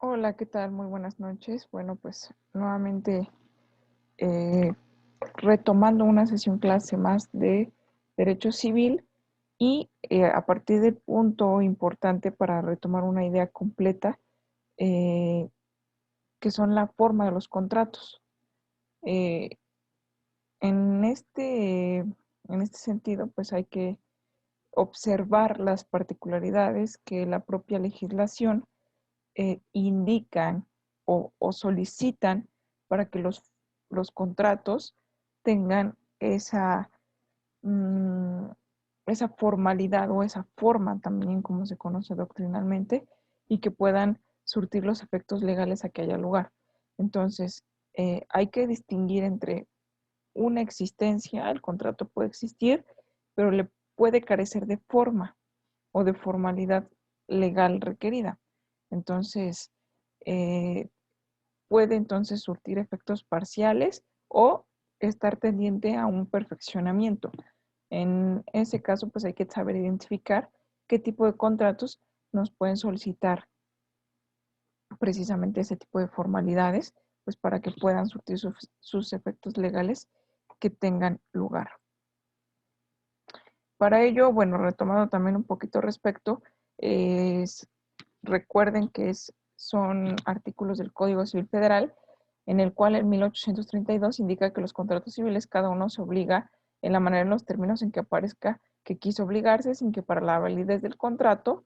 Hola, ¿qué tal? Muy buenas noches. Bueno, pues nuevamente eh, retomando una sesión clase más de Derecho Civil y a partir del punto importante para retomar una idea completa, eh, que son la forma de los contratos. Eh, en este sentido, pues hay que observar las particularidades que la propia legislación indican o solicitan para que los contratos tengan mm, esa formalidad o esa forma también, como se conoce doctrinalmente, y que puedan surtir los efectos legales a que haya lugar. Entonces, hay que distinguir entre una existencia, el contrato puede existir, pero le puede carecer de forma o de formalidad legal requerida. Entonces, eh, puede entonces surtir efectos parciales o estar tendiente a un perfeccionamiento. En ese caso, pues hay que saber identificar qué tipo de contratos nos pueden solicitar precisamente ese tipo de formalidades, pues para que puedan surtir sus efectos legales que tengan lugar. Para ello, bueno, retomando también un poquito respecto, recuerden que son artículos del Código Civil Federal, en el cual en 1832 indica que los contratos civiles cada uno se obliga en la manera, en los términos en que aparezca que quiso obligarse, sin que para la validez del contrato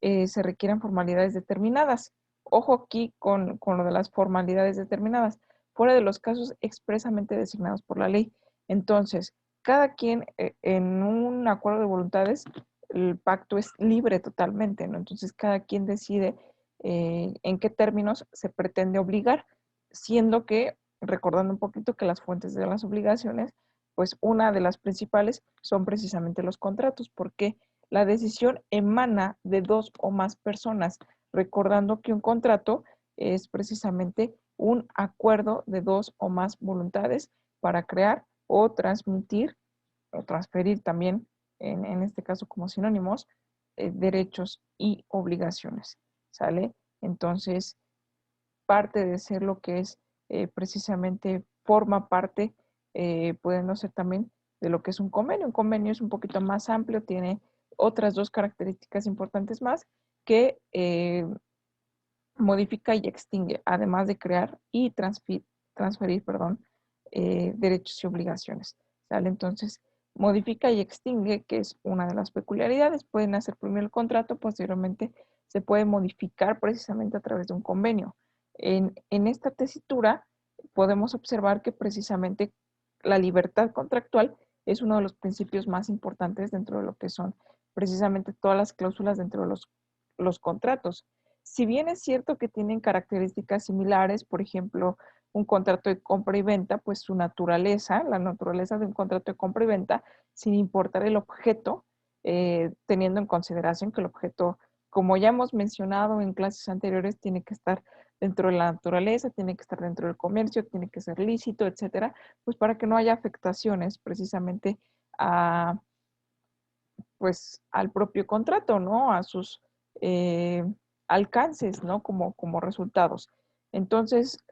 se requieran formalidades determinadas. Ojo aquí con lo de las formalidades determinadas, fuera de los casos expresamente designados por la ley. Entonces, cada quien en un acuerdo de voluntades, el pacto es libre totalmente, ¿no? Entonces, cada quien decide en qué términos se pretende obligar, siendo que, recordando un poquito que las fuentes de las obligaciones, pues una de las principales son precisamente los contratos, porque la decisión emana de dos o más personas, recordando que un contrato es precisamente un acuerdo de dos o más voluntades para crear o transmitir o transferir también, en este caso como sinónimos, derechos y obligaciones, ¿sale? Entonces, parte de ser lo que es precisamente, forma parte, puede no ser también de lo que es un convenio. Un convenio es un poquito más amplio, tiene otras dos características importantes más que modifica y extingue, además de crear y transferir, perdón, derechos y obligaciones. ¿Sale? Entonces, modifica y extingue, que es una de las peculiaridades. Pueden hacer primero el contrato, posteriormente se puede modificar precisamente a través de un convenio. En esta tesitura podemos observar que precisamente la libertad contractual es uno de los principios más importantes dentro de lo que son precisamente todas las cláusulas dentro de los contratos. Si bien es cierto que tienen características similares, por ejemplo, un contrato de compra y venta, pues su naturaleza, la naturaleza de un contrato de compra y venta, sin importar el objeto, teniendo en consideración que el objeto, como ya hemos mencionado en clases anteriores, tiene que estar dentro de la naturaleza, tiene que estar dentro del comercio, tiene que ser lícito, etcétera, pues para que no haya afectaciones precisamente a, pues, al propio contrato, ¿no? A sus eh, alcances, ¿no? Como resultados. Entonces,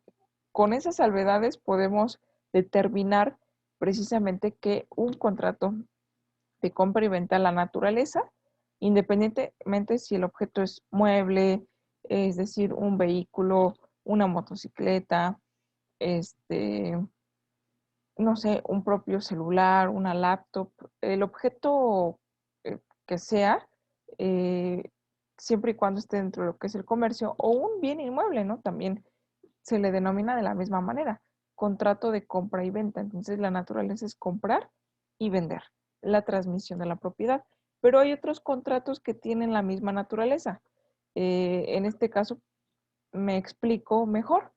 con esas salvedades podemos determinar precisamente que un contrato de compra y venta, la naturaleza, independientemente si el objeto es mueble, es decir, un vehículo, una motocicleta, este, no sé, un propio celular, una laptop, el objeto que sea, eh, siempre y cuando esté dentro de lo que es el comercio, o un bien inmueble, ¿no? También se le denomina de la misma manera, contrato de compra y venta. Entonces, la naturaleza es comprar y vender, la transmisión de la propiedad. Pero hay otros contratos que tienen la misma naturaleza. En este caso, me explico mejor.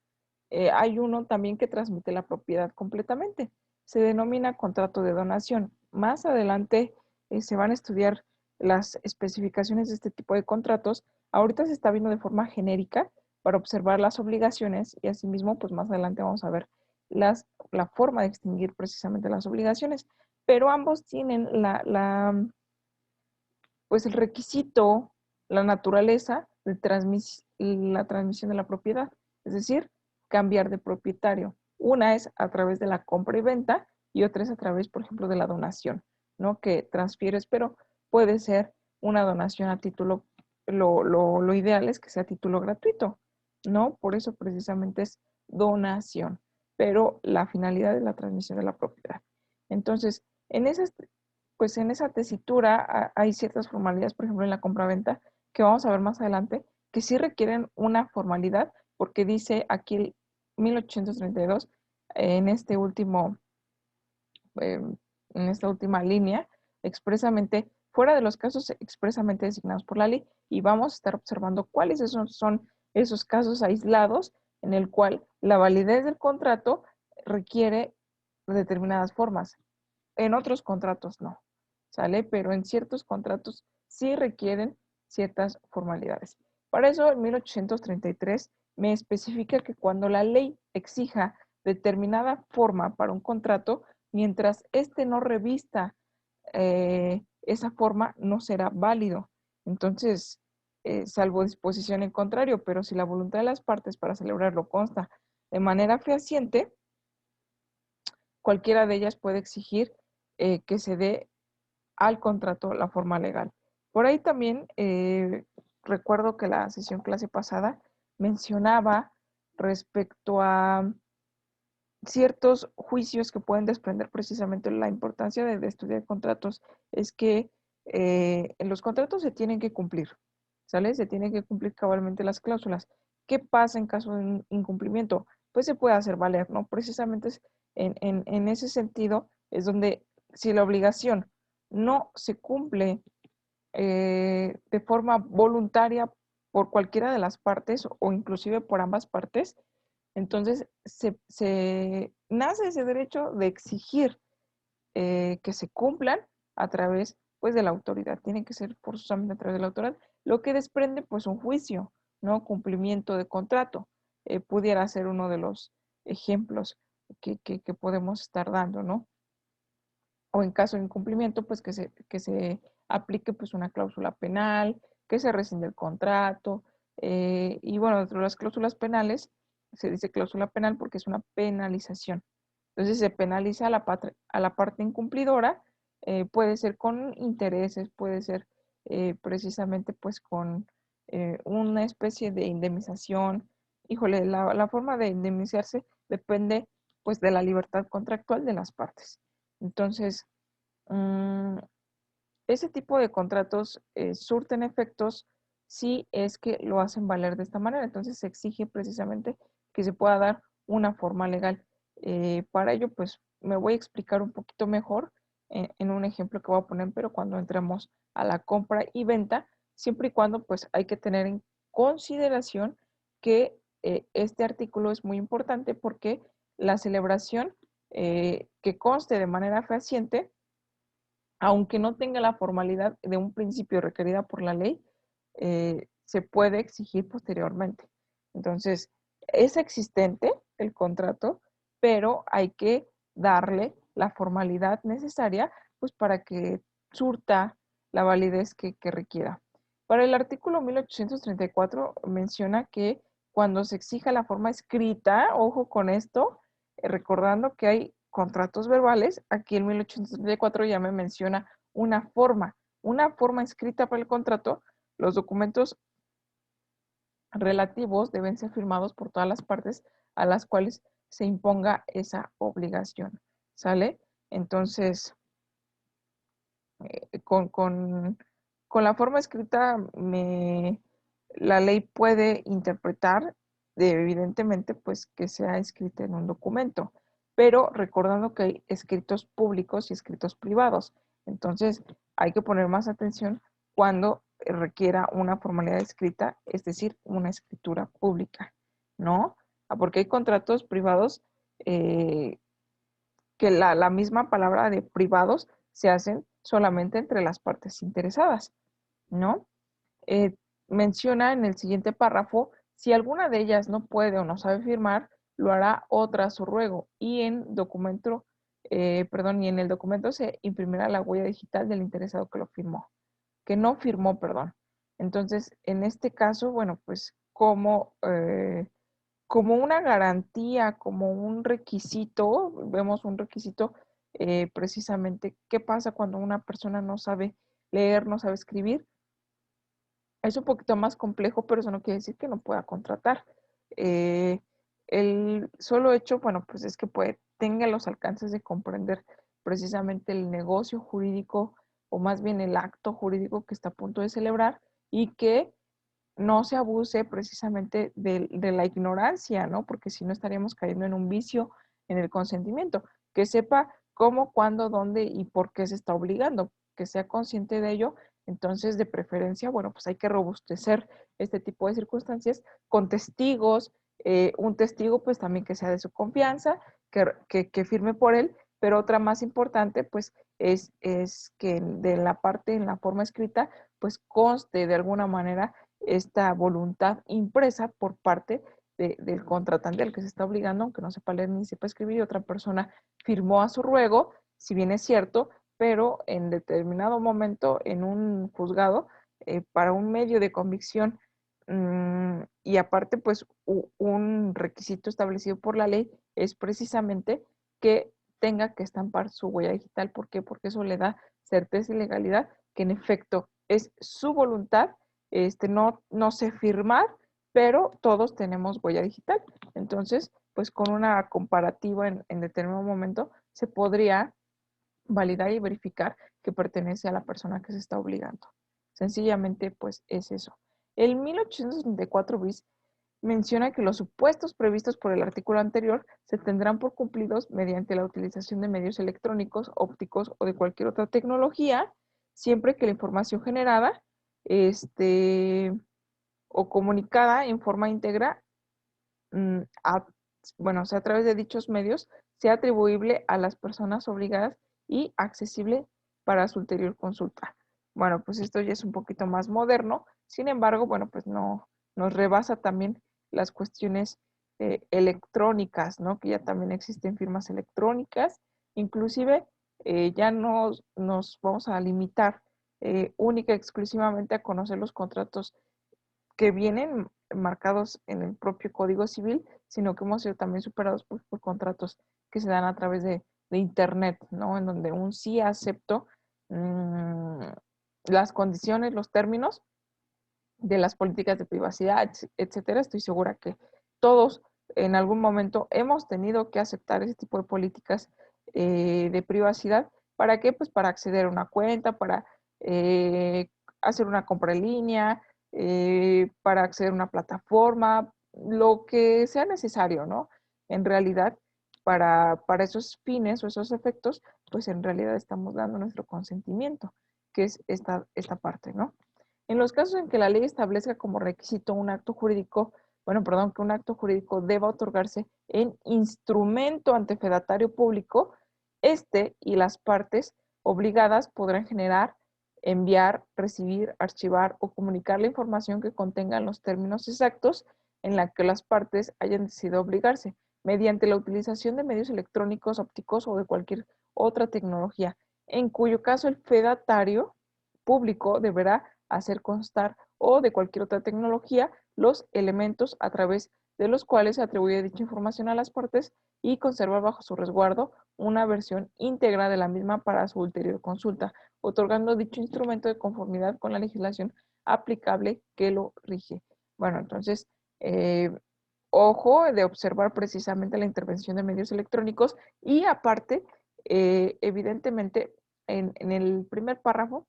Hay uno también que transmite la propiedad completamente. Se denomina contrato de donación. Más adelante se van a estudiar las especificaciones de este tipo de contratos. Ahorita se está viendo de forma genérica para observar las obligaciones y asimismo, pues más adelante vamos a ver la forma de extinguir precisamente las obligaciones. Pero ambos tienen pues el requisito, la naturaleza la transmisión de la propiedad, es decir, cambiar de propietario. Una es a través de la compra y venta y otra es a través, por ejemplo, de la donación, ¿no? Que transfieres, pero puede ser una donación a título, lo ideal es que sea a título gratuito, ¿no? Por eso precisamente es donación, pero la finalidad es la transmisión de la propiedad. Entonces, pues en esa tesitura hay ciertas formalidades, por ejemplo, en la compraventa, que vamos a ver más adelante, que sí requieren una formalidad, porque dice aquí el 1832, en este último, eh, en esta última línea, expresamente, fuera de los casos expresamente designados por la ley, y vamos a estar observando cuáles son esos casos aislados en el cual la validez del contrato requiere determinadas formas. En otros contratos no, ¿sale? Pero en ciertos contratos sí requieren ciertas formalidades. Para eso, en 1833 me especifica que cuando la ley exija determinada forma para un contrato, mientras éste no revista esa forma, no será válido. Entonces, salvo disposición en contrario, pero si la voluntad de las partes para celebrarlo consta de manera fehaciente, cualquiera de ellas puede exigir que se dé al contrato la forma legal. Por ahí también recuerdo que la sesión clase pasada mencionaba respecto a ciertos juicios que pueden desprender precisamente la importancia de estudiar contratos, es que en los contratos se tienen que cumplir, ¿sale? Se tienen que cumplir cabalmente las cláusulas. ¿Qué pasa en caso de un incumplimiento? Pues se puede hacer valer, ¿no? Precisamente en ese sentido es donde si la obligación no se cumple de forma voluntaria por cualquiera de las partes o inclusive por ambas partes, entonces se nace ese derecho de exigir que se cumplan a través pues de la autoridad. Tiene que ser forzosamente a través de la autoridad, lo que desprende pues un juicio, ¿no? Cumplimiento de contrato. Pudiera ser uno de los ejemplos que podemos estar dando, ¿no? O en caso de incumplimiento, pues que se aplique pues una cláusula penal, que se rescinde el contrato. Y bueno, dentro de las cláusulas penales, se dice cláusula penal porque es una penalización. Entonces se penaliza a la parte incumplidora, puede ser con intereses, puede ser precisamente pues con una especie de indemnización. Híjole, la forma de indemnizarse depende pues de la libertad contractual de las partes. Entonces, mm, ese tipo de contratos surten efectos si es que lo hacen valer de esta manera. Entonces, se exige precisamente que se pueda dar una forma legal. Para ello, pues, me voy a explicar un poquito mejor en un ejemplo que voy a poner, pero cuando entremos a la compra y venta, siempre y cuando, pues, hay que tener en consideración que este artículo es muy importante porque la celebración que conste de manera fehaciente, aunque no tenga la formalidad de un principio requerida por la ley, se puede exigir posteriormente. Entonces, es existente el contrato, pero hay que darle la formalidad necesaria pues para que surta la validez que requiera. Para el artículo 1834 menciona que cuando se exija la forma escrita, ojo con esto, recordando que hay contratos verbales, aquí en 1834 ya me menciona una forma escrita para el contrato. Los documentos relativos deben ser firmados por todas las partes a las cuales se imponga esa obligación, ¿sale? Entonces, con la forma escrita, la ley puede interpretar, evidentemente, pues que sea escrita en un documento, pero recordando que hay escritos públicos y escritos privados. Entonces, hay que poner más atención cuando requiera una formalidad escrita, es decir, una escritura pública, ¿no? Porque hay contratos privados eh, que la misma palabra de privados se hacen solamente entre las partes interesadas, ¿no? Eh, Menciona en el siguiente párrafo, si alguna de ellas no puede o no sabe firmar, lo hará otra a su ruego y y en el documento se imprimirá la huella digital del interesado que lo firmó, que no firmó, perdón. Entonces, en este caso, bueno, pues como una garantía, como un requisito, vemos un requisito precisamente qué pasa cuando una persona no sabe leer, no sabe escribir. Es un poquito más complejo, pero eso no quiere decir que no pueda contratar. Eh, el solo hecho, bueno, pues es que tenga los alcances de comprender precisamente el negocio jurídico o más bien el acto jurídico que está a punto de celebrar y que no se abuse precisamente de la ignorancia, ¿no? Porque si no estaríamos cayendo en un vicio en el consentimiento. Que sepa cómo, cuándo, dónde y por qué se está obligando, que sea consciente de ello. Entonces, de preferencia, bueno, pues hay que robustecer este tipo de circunstancias con testigos, un testigo pues también que sea de su confianza, que firme por él, pero otra más importante pues es que de la parte, en la forma escrita, pues conste de alguna manera esta voluntad impresa por parte del contratante al que se está obligando, aunque no sepa leer ni sepa escribir, y otra persona firmó a su ruego, si bien es cierto, pero en determinado momento en un juzgado, para un medio de convicción, y aparte, pues un requisito establecido por la ley es precisamente que tenga que estampar su huella digital. ¿Por qué? Porque eso le da certeza y legalidad que en efecto es su voluntad. No sé firmar, pero todos tenemos huella digital. Entonces, pues con una comparativa en determinado momento se podría validar y verificar que pertenece a la persona que se está obligando. Sencillamente, pues es eso. El 1864 bis menciona que los supuestos previstos por el artículo anterior se tendrán por cumplidos mediante la utilización de medios electrónicos, ópticos o de cualquier otra tecnología, siempre que la información generada este, o comunicada en forma íntegra, mm, a, bueno, o sea, a través de dichos medios, sea atribuible a las personas obligadas y accesible para su ulterior consulta. Bueno, pues esto ya es un poquito más moderno, sin embargo, bueno, pues no nos rebasa también las cuestiones electrónicas, ¿no? Que ya también existen firmas electrónicas, inclusive ya nos vamos a limitar única y exclusivamente a conocer los contratos que vienen marcados en el propio Código Civil, sino que hemos sido también superados por contratos que se dan a través de Internet, ¿no? En donde un sí acepto mmm, las condiciones, los términos de las políticas de privacidad, etcétera. Estoy segura que todos en algún momento hemos tenido que aceptar ese tipo de políticas de privacidad. ¿Para qué? Pues para acceder a una cuenta, para hacer una compra en línea, para acceder a una plataforma, lo que sea necesario, ¿no? En realidad, para esos fines o esos efectos, pues en realidad estamos dando nuestro consentimiento, que es esta parte, ¿no? En los casos en que la ley establezca como requisito un acto jurídico, bueno, perdón, que un acto jurídico deba otorgarse en instrumento ante fedatario público, este y las partes obligadas podrán generar, enviar, recibir, archivar o comunicar la información que contengan los términos exactos en la que las partes hayan decidido obligarse, mediante la utilización de medios electrónicos, ópticos o de cualquier otra tecnología, en cuyo caso el fedatario público deberá hacer constar o de cualquier otra tecnología los elementos a través de los cuales se atribuye dicha información a las partes y conservar bajo su resguardo una versión íntegra de la misma para su ulterior consulta, otorgando dicho instrumento de conformidad con la legislación aplicable que lo rige. Bueno, entonces, eh, ojo de observar precisamente la intervención de medios electrónicos y aparte, evidentemente, en el primer párrafo,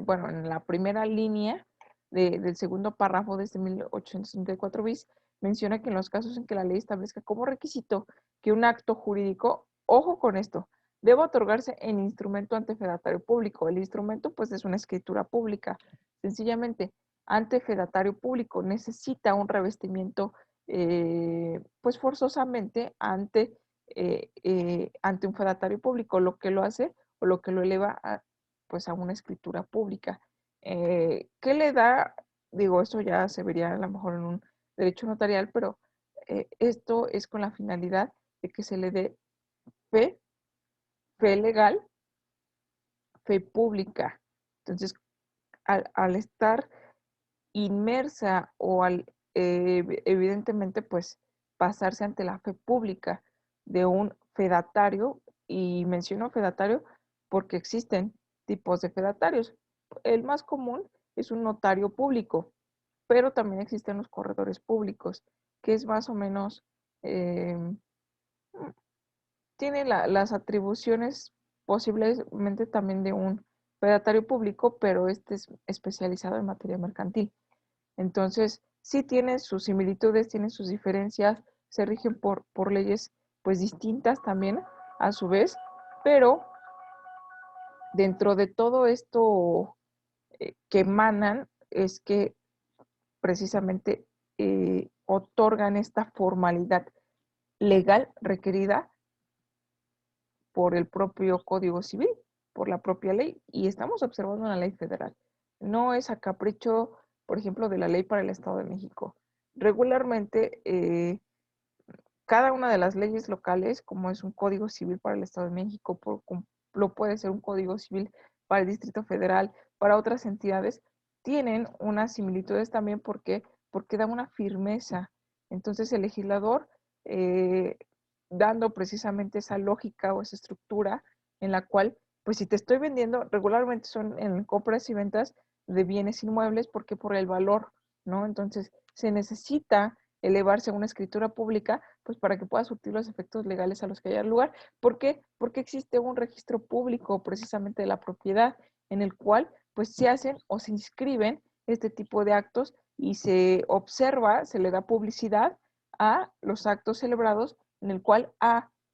bueno, en la primera línea del segundo párrafo de este 1864 bis, menciona que en los casos en que la ley establezca como requisito que un acto jurídico, ojo con esto, debe otorgarse en instrumento ante fedatario público. El instrumento, pues, es una escritura pública. Sencillamente, ante fedatario público necesita un revestimiento, pues, forzosamente ante un fedatario público, lo que lo hace o lo que lo eleva a pues a una escritura pública. ¿Qué le da? Digo, esto ya se vería a lo mejor en un derecho notarial, pero esto es con la finalidad de que se le dé fe, fe legal, fe pública. Entonces, al estar inmersa o al evidentemente pues pasarse ante la fe pública de un fedatario, y menciono fedatario porque existen tipos de fedatarios. El más común es un notario público, pero también existen los corredores públicos, que es más o menos, eh, tiene las atribuciones posiblemente también de un fedatario público, pero este es especializado en materia mercantil. Entonces, sí tiene sus similitudes, tiene sus diferencias, se rigen por leyes pues distintas también a su vez, pero dentro de todo esto que emanan es que precisamente otorgan esta formalidad legal requerida por el propio Código Civil, por la propia ley, y estamos observando una ley federal. No es a capricho, por ejemplo, de la ley para el Estado de México. Regularmente, cada una de las leyes locales, como es un Código Civil para el Estado de México, lo puede ser un Código Civil para el Distrito Federal, para otras entidades, tienen unas similitudes también porque da una firmeza. Entonces el legislador, eh, dando precisamente esa lógica o esa estructura en la cual, pues si te estoy vendiendo, regularmente son en compras y ventas de bienes inmuebles, porque por el valor, ¿no? Entonces se necesita elevarse a una escritura pública, pues para que pueda surtir los efectos legales a los que haya lugar. ¿Por qué? Porque existe un registro público precisamente de la propiedad en el cual pues se hacen o se inscriben este tipo de actos y se observa, se le da publicidad a los actos celebrados en el cual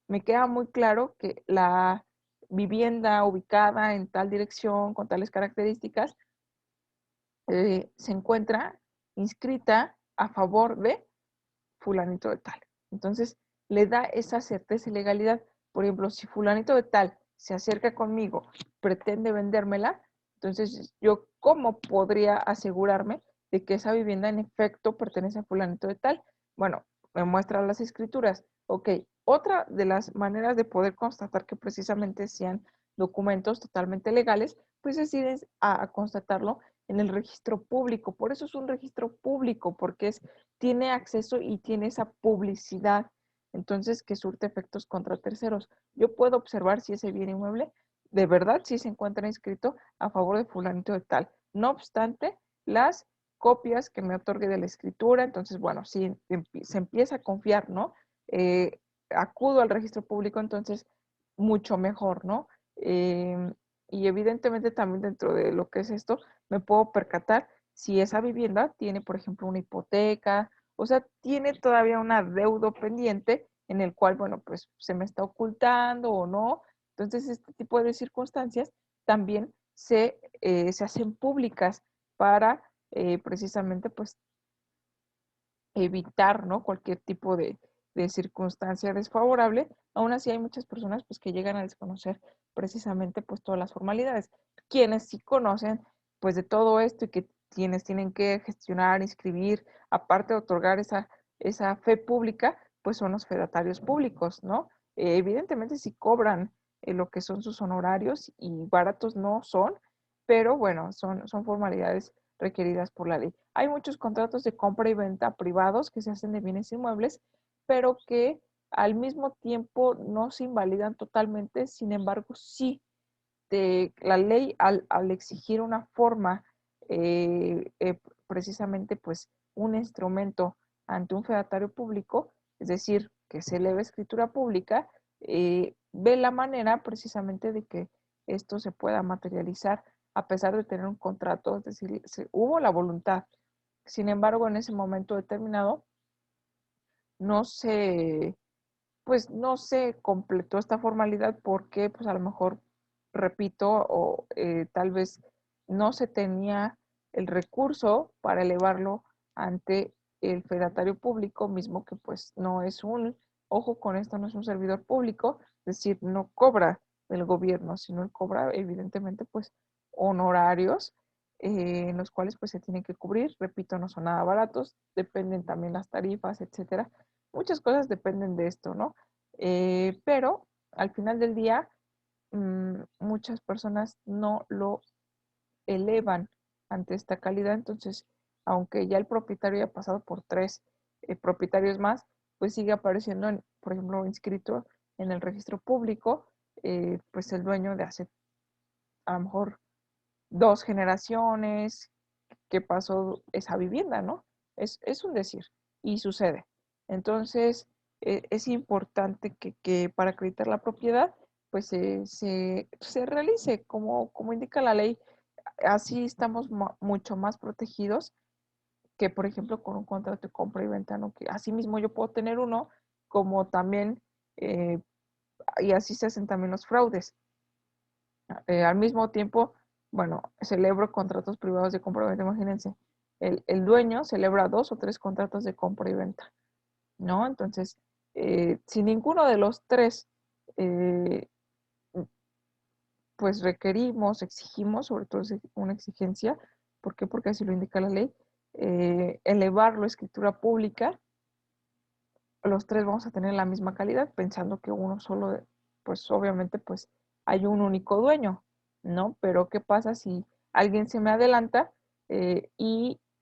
me queda muy claro que la vivienda ubicada en tal dirección, con tales características, se encuentra inscrita a favor de fulanito de tal. Entonces, le da esa certeza y legalidad. Por ejemplo, si fulanito de tal se acerca conmigo, pretende vendérmela, entonces yo cómo podría asegurarme de que esa vivienda en efecto pertenece a fulanito de tal. Bueno, me muestran las escrituras. Ok, otra de las maneras de poder constatar que precisamente sean documentos totalmente legales, pues es ir a constatarlo en el registro público. Por eso es un registro público, porque tiene acceso y tiene esa publicidad, entonces que surte efectos contra terceros. Yo puedo observar si ese bien inmueble de verdad sí se encuentra inscrito a favor de fulanito de tal. No obstante, las copias que me otorgue de la escritura, entonces, bueno, si se empieza a confiar, ¿no? Eh, Acudo al registro público, entonces, mucho mejor, ¿no? Y evidentemente también dentro de lo que es esto, me puedo percatar si esa vivienda tiene, por ejemplo, una hipoteca, o sea, tiene todavía un adeudo pendiente en el cual, bueno, pues se me está ocultando o no. Entonces, este tipo de circunstancias también se hacen públicas para precisamente, pues, evitar, ¿no? Cualquier tipo de circunstancia desfavorable. Aún así hay muchas personas pues que llegan a desconocer precisamente pues todas las formalidades. Quienes sí conocen pues de todo esto y que quienes tienen que gestionar, inscribir, aparte de otorgar esa fe pública, pues son los fedatarios públicos, ¿no? Evidentemente sí cobran lo que son sus honorarios y baratos no son, pero bueno, son formalidades requeridas por la ley. Hay muchos contratos de compra y venta privados que se hacen de bienes inmuebles, pero que al mismo tiempo no se invalidan totalmente, sin embargo, sí, la ley al exigir una forma, precisamente pues un instrumento ante un fedatario público, es decir, que se eleve escritura pública, ve la manera precisamente de que esto se pueda materializar a pesar de tener un contrato, es decir, hubo la voluntad. Sin embargo, en ese momento determinado no se, pues no se completó esta formalidad porque pues a lo mejor, repito, o tal vez no se tenía el recurso para elevarlo ante el fedatario público mismo, que pues no es ojo con esto, no es un servidor público, es decir, no cobra del gobierno, sino él cobra evidentemente pues honorarios, en los cuales pues se tienen que cubrir, repito, no son nada baratos, dependen también las tarifas, etcétera. Muchas cosas dependen de esto, ¿no? Pero al final del día, muchas personas no lo elevan ante esta calidad. Entonces, aunque ya el propietario haya pasado por 3 propietarios más, pues sigue apareciendo, por ejemplo, inscrito en el registro público, pues el dueño de hace a lo mejor 2 generaciones que pasó esa vivienda, ¿no? Es un decir, y sucede. Entonces, es importante que para acreditar la propiedad, pues se realice como indica la ley. Así estamos mucho más protegidos que, por ejemplo, con un contrato de compra y venta, ¿no? Que así mismo yo puedo tener uno, como también, eh, y así se hacen también los fraudes. Al mismo tiempo, bueno, celebro contratos privados de compra y venta, imagínense, el dueño celebra 2 o 3 contratos de compra y venta, ¿no? Entonces, si ninguno de los 3, eh, pues requerimos, exigimos, sobre todo es una exigencia, ¿por qué? Porque así lo indica la ley, elevarlo a escritura pública, los 3 vamos a tener la misma calidad, pensando que uno solo, pues obviamente, pues hay un único dueño, ¿no? Pero ¿qué pasa si alguien se me adelanta e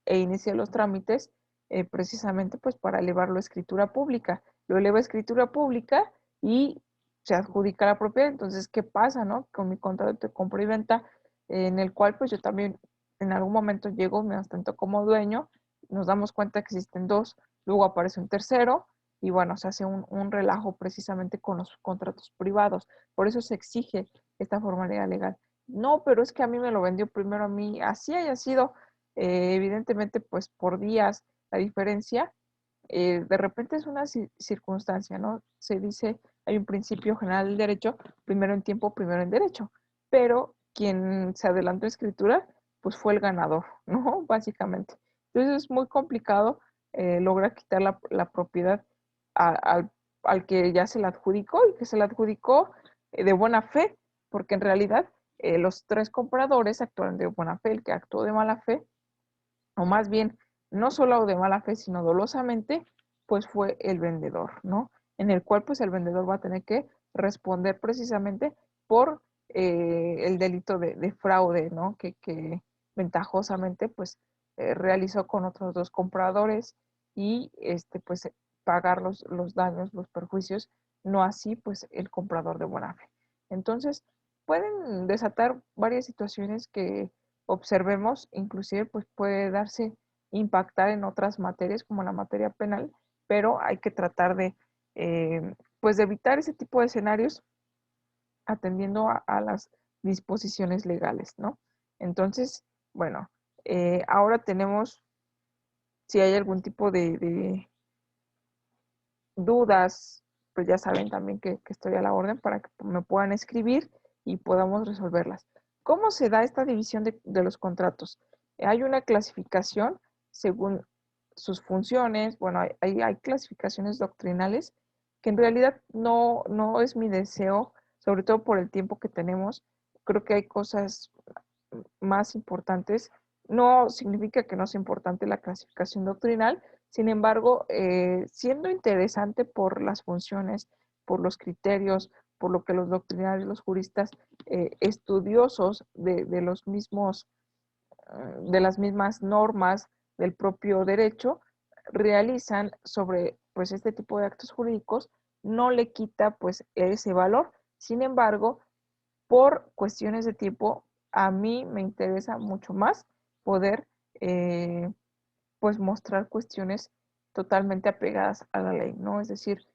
inicia los trámites precisamente pues para elevarlo a escritura pública? Lo eleva a escritura pública y se adjudica la propiedad. Entonces, ¿qué pasa, no? Con mi contrato de compra y venta, en el cual pues yo también en algún momento llego, me ostento como dueño, nos damos cuenta que existen 2, luego aparece un tercero, y bueno, se hace un relajo precisamente con los contratos privados. Por eso se exige esta formalidad legal. No, pero es que a mí me lo vendió primero a mí, así haya sido, evidentemente, pues por días la diferencia, de repente es una circunstancia, ¿no? Se dice, hay un principio general del derecho, primero en tiempo, primero en derecho, pero quien se adelantó a escritura, pues fue el ganador, ¿no? Básicamente. Entonces es muy complicado lograr quitar la propiedad al, al que ya se la adjudicó y que se la adjudicó de buena fe, porque en realidad los 3 compradores actuaron de buena fe, el que actuó de mala fe, o más bien, no solo de mala fe, sino dolosamente, pues fue el vendedor, ¿no? En el cual pues el vendedor va a tener que responder precisamente por el delito de fraude, ¿no? Que ventajosamente pues realizó con otros 2 compradores y pues pagar los daños, los perjuicios, no así pues el comprador de buena fe. Entonces, pueden desatar varias situaciones que observemos, inclusive pues puede darse, impactar en otras materias como la materia penal, pero hay que tratar pues de evitar ese tipo de escenarios atendiendo a las disposiciones legales, ¿no? Entonces, bueno, ahora tenemos, si hay algún tipo de dudas, pues ya saben también que estoy a la orden para que me puedan escribir y podamos resolverlas. ¿Cómo se da esta división de los contratos? Hay una clasificación según sus funciones. Bueno, hay clasificaciones doctrinales que en realidad no es mi deseo, sobre todo por el tiempo que tenemos. Creo que hay cosas más importantes. No significa que no sea importante la clasificación doctrinal, sin embargo, siendo interesante por las funciones, por los criterios, por lo que los doctrinarios, los juristas estudiosos de los mismos, de las mismas normas del propio derecho realizan sobre pues este tipo de actos jurídicos, no le quita pues ese valor. Sin embargo, por cuestiones de tiempo, a mí me interesa mucho más poder pues mostrar cuestiones totalmente apegadas a la ley, ¿no? Es decir,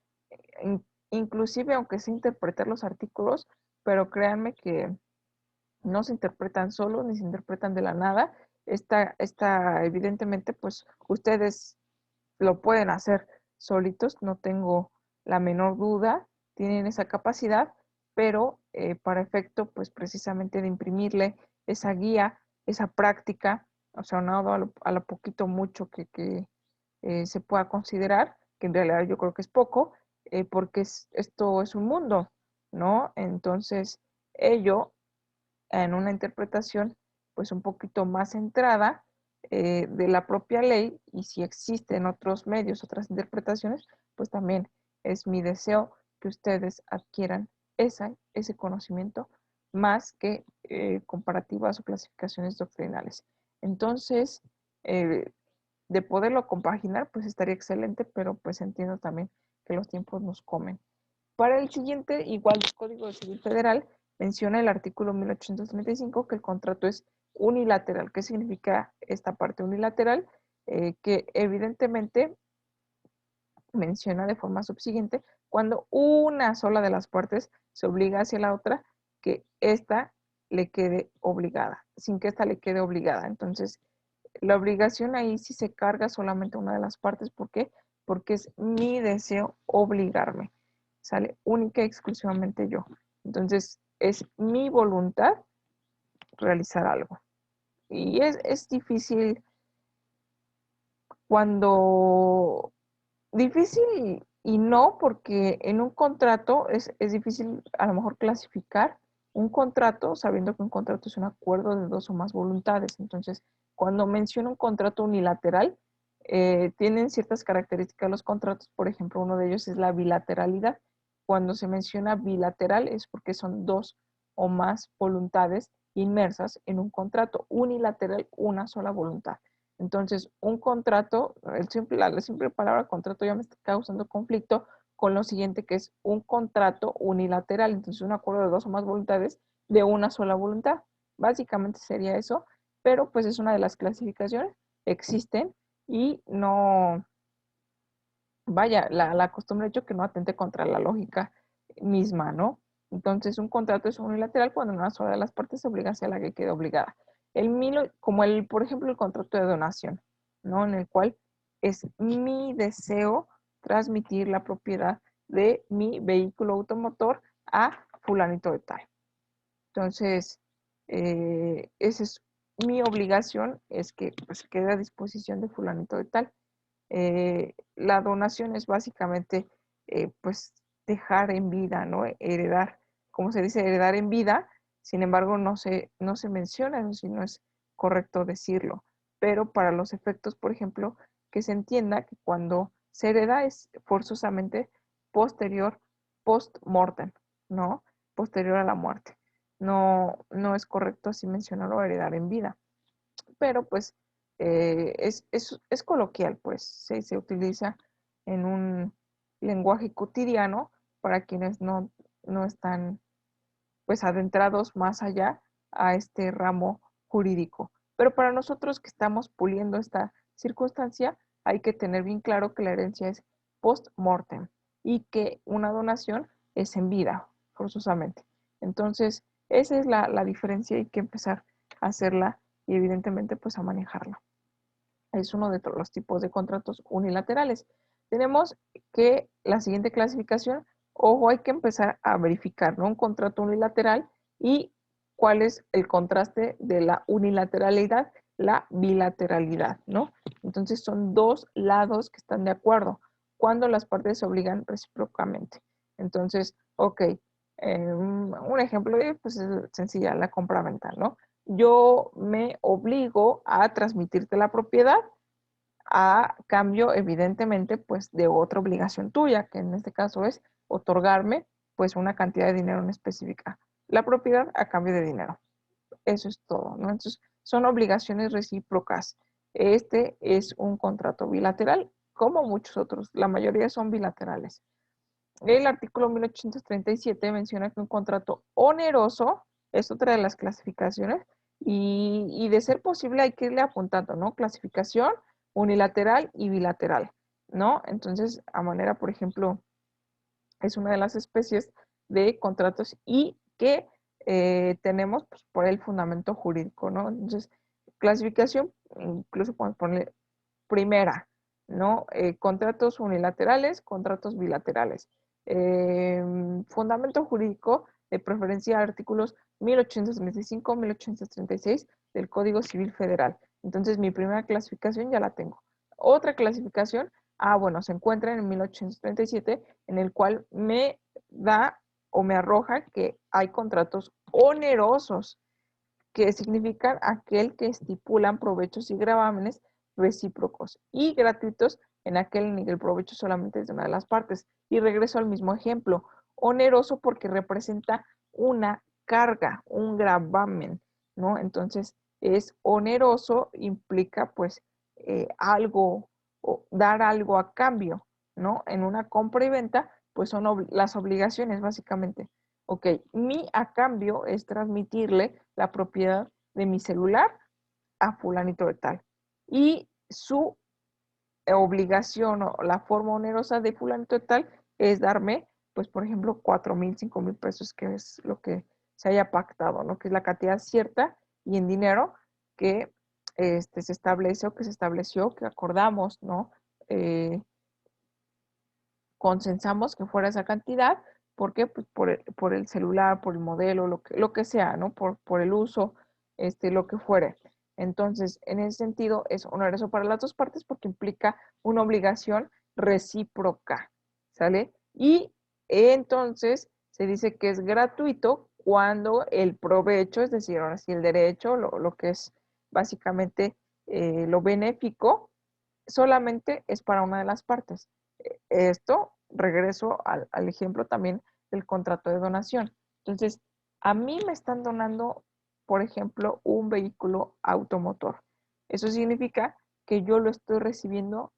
in, inclusive aunque se interpretar los artículos, pero créanme que no se interpretan solos ni se interpretan de la nada. Evidentemente, pues ustedes lo pueden hacer solitos, no tengo la menor duda, tienen esa capacidad, pero para efecto, pues precisamente de imprimirle esa guía, esa práctica, o sea, aunado a lo poquito mucho que se pueda considerar, que en realidad yo creo que es poco, porque esto es un mundo, ¿no? Entonces, ello en una interpretación pues un poquito más centrada de la propia ley, y si existen otros medios, otras interpretaciones, pues también es mi deseo que ustedes adquieran ese conocimiento más que comparativas o clasificaciones doctrinales. Entonces, de poderlo compaginar, pues estaría excelente, pero pues entiendo también que los tiempos nos comen. Para el siguiente, igual del Código Civil Federal, menciona el artículo 1835 que el contrato es unilateral. ¿Qué significa esta parte unilateral? Que evidentemente menciona de forma subsiguiente cuando una sola de las partes se obliga hacia la otra, que ésta le quede obligada, sin que ésta le quede obligada. Entonces, la obligación ahí sí se carga solamente a una de las partes. ¿Por qué? Porque es mi deseo obligarme. Sale única y exclusivamente yo. Entonces, es mi voluntad realizar algo. Y es difícil cuando... Difícil y no, porque en un contrato es difícil a lo mejor clasificar un contrato, sabiendo que un contrato es un acuerdo de dos o más voluntades. Entonces, cuando menciono un contrato unilateral, tienen ciertas características los contratos. Por ejemplo, uno de ellos es la bilateralidad. Cuando se menciona bilateral es porque son dos o más voluntades inmersas en un contrato. Unilateral, una sola voluntad. Entonces, un contrato, la simple palabra contrato ya me está causando conflicto con lo siguiente, que es un contrato unilateral. Entonces, un acuerdo de dos o más voluntades de una sola voluntad. Básicamente sería eso, pero pues es una de las clasificaciones, existen y no, vaya, la costumbre ha hecho que no atente contra la lógica misma, ¿no? Entonces, un contrato es unilateral cuando una sola de las partes se obliga hacia la que quede obligada. Como por ejemplo, el contrato de donación, ¿no? En el cual es mi deseo transmitir la propiedad de mi vehículo automotor a fulanito de tal. Entonces, esa es mi obligación, es que pues, quede a disposición de fulanito de tal. La donación es básicamente, pues, dejar en vida, ¿no? Heredar, como se dice, heredar en vida. Sin embargo, no se menciona, eso sí no es correcto decirlo. Pero para los efectos, por ejemplo, que se entienda que cuando se hereda es forzosamente posterior, post-mortem, ¿no? Posterior a la muerte. No es correcto así mencionarlo, heredar en vida, pero pues es coloquial, pues se utiliza en un lenguaje cotidiano para quienes no están pues adentrados más allá a este ramo jurídico. Pero para nosotros que estamos puliendo esta circunstancia, hay que tener bien claro que la herencia es post-mortem y que una donación es en vida, forzosamente. Entonces, esa es la diferencia, hay que empezar a hacerla y evidentemente pues a manejarla. Es uno de los tipos de contratos unilaterales. Tenemos que la siguiente clasificación, ojo, hay que empezar a verificar, ¿no? Un contrato unilateral y cuál es el contraste de la unilateralidad, la bilateralidad, ¿no? Entonces son dos lados que están de acuerdo cuando las partes se obligan recíprocamente. Entonces, ok, un ejemplo pues es sencilla, la compra-venta, ¿no? Yo me obligo a transmitirte la propiedad a cambio, evidentemente, pues de otra obligación tuya, que en este caso es otorgarme pues una cantidad de dinero en específica. La propiedad a cambio de dinero. Eso es todo, ¿no? Entonces, son obligaciones recíprocas. Este es un contrato bilateral, como muchos otros. La mayoría son bilaterales. El artículo 1837 menciona que un contrato oneroso es otra de las clasificaciones y de ser posible hay que irle apuntando, ¿no? Clasificación unilateral y bilateral, ¿no? Entonces, a manera, por ejemplo, es una de las especies de contratos y que tenemos pues, por el fundamento jurídico, ¿no? Entonces, clasificación, incluso podemos poner primera, ¿no? Contratos unilaterales, contratos bilaterales. Fundamento jurídico, de preferencia artículos 1835, 1836 del Código Civil Federal. Entonces, mi primera clasificación ya la tengo. Otra clasificación, bueno, se encuentra en 1837, en el cual me da o me arroja que hay contratos onerosos, que significan aquel que estipulan provechos y gravámenes recíprocos y gratuitos en aquel en el provecho solamente es de una de las partes. Y regreso al mismo ejemplo, oneroso porque representa una carga, un gravamen, ¿no? Entonces, es oneroso, implica pues algo o dar algo a cambio, ¿no? En una compra y venta, pues son las obligaciones básicamente. Ok, mi a cambio es transmitirle la propiedad de mi celular a fulanito de tal. Y su obligación o la forma onerosa de fulanito de tal es darme, pues por ejemplo, 4,000, 5,000 pesos, que es lo que se haya pactado, ¿no? Que es la cantidad cierta y en dinero que se establece o que se estableció, que acordamos, ¿no? Consensamos que fuera esa cantidad. ¿Por qué? Pues por el celular, por el modelo, lo que sea, ¿no? Por el uso, lo que fuere. Entonces, en ese sentido, es oneroso para las dos partes porque implica una obligación recíproca, ¿sale? Y entonces se dice que es gratuito cuando el provecho, es decir, ahora sí el derecho, lo que es básicamente lo benéfico, solamente es para una de las partes. Esto, regreso al ejemplo también del contrato de donación. Entonces, a mí me están donando, por ejemplo, un vehículo automotor. Eso significa que yo lo estoy recibiendo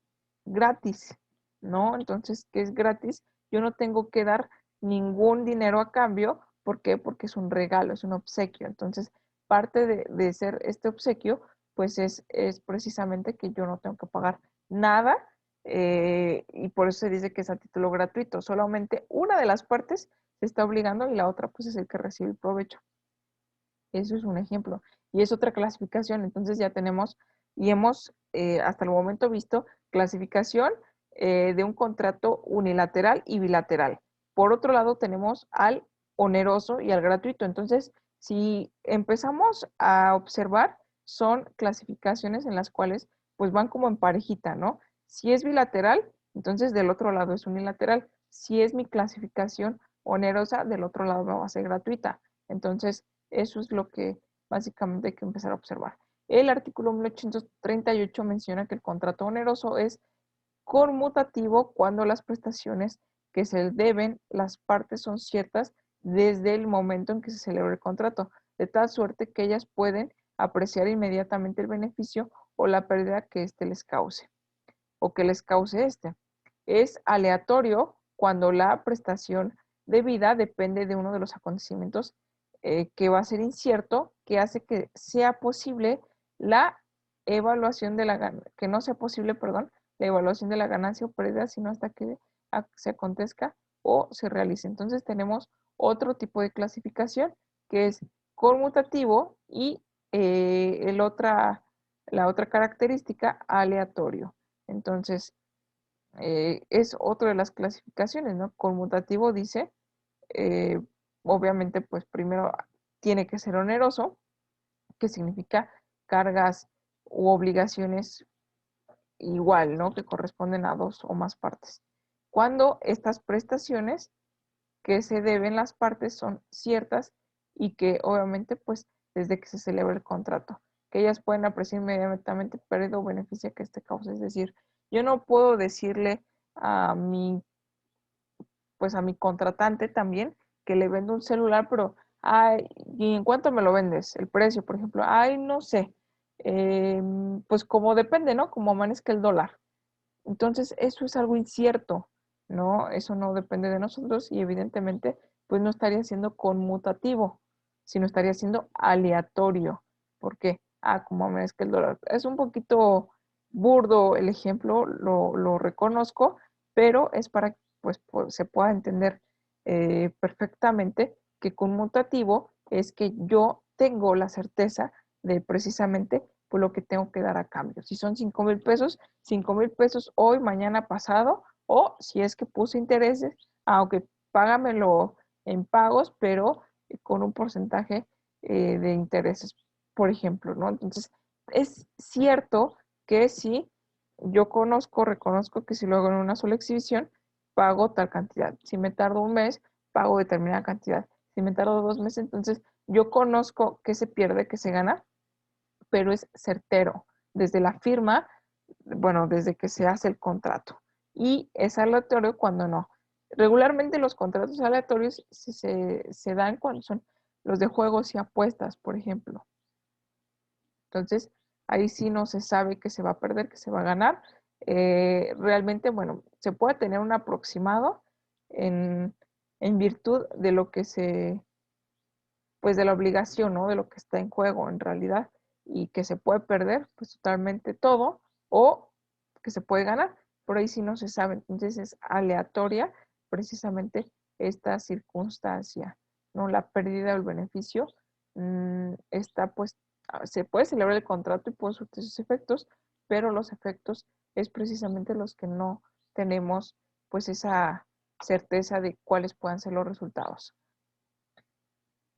gratis, ¿no? Entonces, ¿qué es gratis? Yo no tengo que dar ningún dinero a cambio. ¿Por qué? Porque es un regalo, es un obsequio. Entonces, parte de ser este obsequio, pues es precisamente que yo no tengo que pagar nada, y por eso se dice que es a título gratuito. Solamente una de las partes se está obligando y la otra pues es el que recibe el provecho. Eso es un ejemplo. Y es otra clasificación. Entonces ya tenemos y hemos hasta el momento visto clasificación de un contrato unilateral y bilateral. Por otro lado tenemos al oneroso y al gratuito. Entonces, si empezamos a observar, son clasificaciones en las cuales pues van como en parejita, ¿no? Si es bilateral, entonces del otro lado es unilateral. Si es mi clasificación onerosa, del otro lado me va a ser gratuita. Entonces, eso es lo que básicamente hay que empezar a observar. El artículo 1838 menciona que el contrato oneroso es conmutativo cuando las prestaciones que se deben las partes son ciertas desde el momento en que se celebra el contrato, de tal suerte que ellas pueden apreciar inmediatamente el beneficio o la pérdida que éste les cause o que les cause este. Es aleatorio cuando la prestación debida depende de uno de los acontecimientos que va a ser incierto, que hace que sea posible la evaluación de que no sea posible, perdón, la evaluación de la ganancia o pérdida, sino hasta que se acontezca o se realice. Entonces tenemos otro tipo de clasificación que es conmutativo y la otra característica aleatorio. Entonces, es otra de las clasificaciones, ¿no? Conmutativo dice, eh, obviamente, pues primero tiene que ser oneroso, que significa cargas u obligaciones igual, ¿no? Que corresponden a dos o más partes. Cuando estas prestaciones que se deben las partes son ciertas y que obviamente, pues, desde que se celebra el contrato, que ellas pueden apreciar inmediatamente pérdida o beneficio que este causa. Es decir, yo no puedo decirle a mi, pues a mi contratante también que le vendo un celular, pero, ay, ¿y en cuánto me lo vendes? El precio, por ejemplo, ay, no sé, pues como depende, ¿no? Como amanezca el dólar. Entonces, eso es algo incierto, ¿no? Eso no depende de nosotros y evidentemente, pues no estaría siendo conmutativo, sino estaría siendo aleatorio. ¿Por qué? Ah, como amanezca el dólar. Es un poquito burdo el ejemplo, lo reconozco, pero es para que pues, se pueda entender perfectamente que conmutativo es que yo tengo la certeza de precisamente por lo que tengo que dar a cambio. Si son 5,000 pesos, 5,000 pesos hoy, mañana, pasado, o si es que puse intereses, aunque págamelo en pagos, pero con un porcentaje de intereses, por ejemplo, ¿no? Entonces, es cierto que si yo reconozco que si lo hago en una sola exhibición, pago tal cantidad. Si me tardo un mes, pago determinada cantidad. Si me tardo 2 meses, entonces yo conozco que se pierde, que se gana, pero es certero desde la firma, bueno, desde que se hace el contrato. Y es aleatorio cuando no. Regularmente los contratos aleatorios se dan cuando son los de juegos y apuestas, por ejemplo. Entonces, ahí sí no se sabe que se va a perder, que se va a ganar. Realmente, bueno, se puede tener un aproximado en, en virtud de lo que se, pues de la obligación, ¿no? De lo que está en juego en realidad y que se puede perder, pues totalmente todo o que se puede ganar. Por ahí sí no se sabe. Entonces es aleatoria precisamente esta circunstancia, ¿no? La pérdida del beneficio está pues, se puede celebrar el contrato y puede surtir sus efectos, pero los efectos es precisamente los que no tenemos pues esa certeza de cuáles puedan ser los resultados.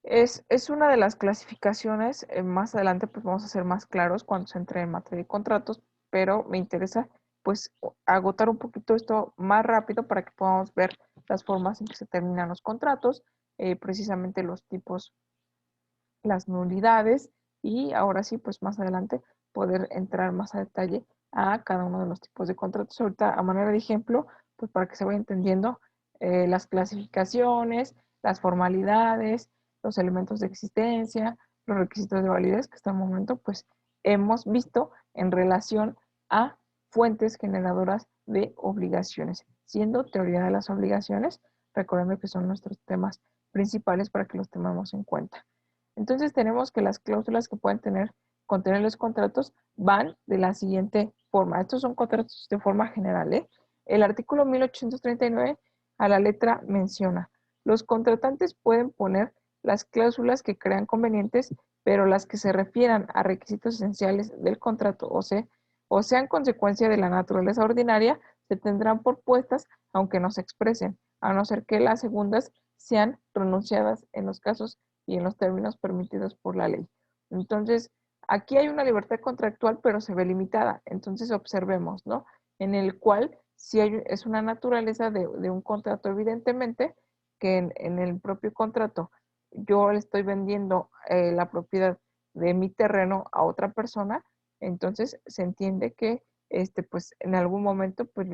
Es una de las clasificaciones, más adelante pues vamos a ser más claros cuando se entre en materia de contratos, pero me interesa pues agotar un poquito esto más rápido para que podamos ver las formas en que se terminan los contratos, precisamente los tipos, las nulidades y ahora sí pues más adelante poder entrar más a detalle a cada uno de los tipos de contratos. Ahorita a manera de ejemplo, pues para que se vaya entendiendo las clasificaciones, las formalidades, los elementos de existencia, los requisitos de validez que hasta el momento pues hemos visto en relación a fuentes generadoras de obligaciones, siendo teoría de las obligaciones, recordando que son nuestros temas principales para que los tengamos en cuenta. Entonces tenemos que las cláusulas que pueden contener los contratos van de la siguiente forma. Estos son contratos de forma general, ¿eh? El artículo 1839 a la letra menciona, los contratantes pueden poner las cláusulas que crean convenientes, pero las que se refieran a requisitos esenciales del contrato o sean consecuencia de la naturaleza ordinaria, se tendrán por puestas aunque no se expresen, a no ser que las segundas sean pronunciadas en los casos y en los términos permitidos por la ley. Entonces, aquí hay una libertad contractual, pero se ve limitada. Entonces, observemos, ¿no? En el cual si es una naturaleza de un contrato, evidentemente, que en el propio contrato yo le estoy vendiendo la propiedad de mi terreno a otra persona, entonces se entiende que pues en algún momento pues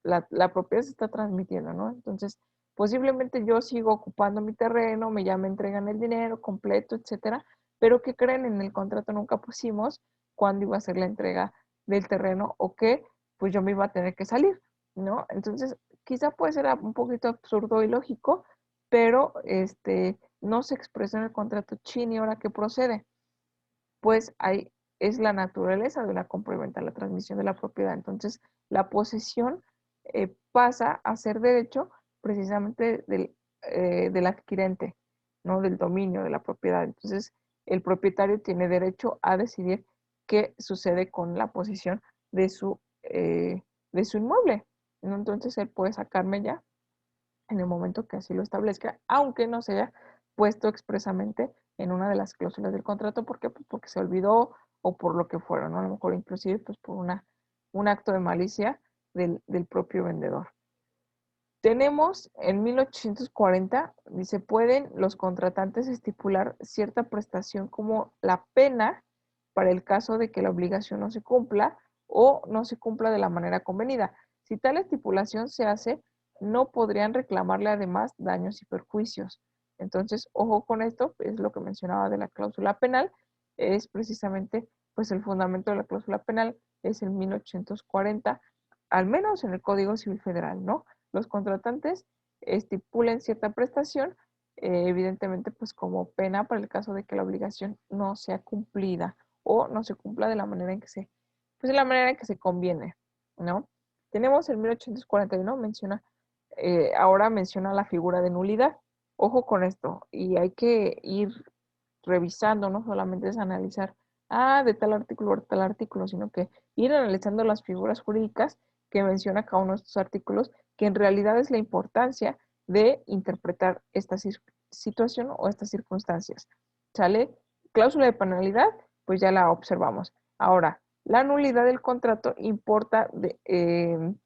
la propiedad se está transmitiendo, ¿no? Entonces, posiblemente yo sigo ocupando mi terreno, ya me entregan el dinero completo, etcétera, pero ¿qué creen? En el contrato nunca pusimos cuándo iba a ser la entrega del terreno o que pues yo me iba a tener que salir, ¿no? Entonces, quizá puede ser un poquito absurdo y lógico, pero no se expresa en el contrato chin y ahora qué procede. Pues ahí es la naturaleza de la compraventa, la transmisión de la propiedad. Entonces, la posesión pasa a ser derecho precisamente del adquirente, ¿no? Del dominio de la propiedad. Entonces, el propietario tiene derecho a decidir qué sucede con la posesión de su inmueble, ¿no? Entonces, él puede sacarme ya en el momento que así lo establezca, aunque no se haya puesto expresamente en una de las cláusulas del contrato. ¿Por qué? Pues porque se olvidó o por lo que fuera, ¿no? A lo mejor inclusive pues por un acto de malicia del propio vendedor. Tenemos en 1840, dice, pueden los contratantes estipular cierta prestación como la pena para el caso de que la obligación no se cumpla o no se cumpla de la manera convenida. Si tal estipulación se hace, no podrían reclamarle además daños y perjuicios. Entonces, ojo con esto, es lo que mencionaba de la cláusula penal, es precisamente pues el fundamento de la cláusula penal es el 1840, al menos en el Código Civil Federal, ¿no? Los contratantes estipulen cierta prestación, evidentemente pues como pena para el caso de que la obligación no sea cumplida o no se cumpla de la manera en que pues de la manera en que se conviene, ¿no? Tenemos el 1841, ahora menciona la figura de nulidad. Ojo con esto, y hay que ir revisando, no solamente es analizar, de tal artículo, sino que ir analizando las figuras jurídicas que menciona cada uno de estos artículos, que en realidad es la importancia de interpretar esta situación o estas circunstancias. ¿Sale? Cláusula de penalidad, pues ya la observamos. Ahora, la nulidad del contrato importa de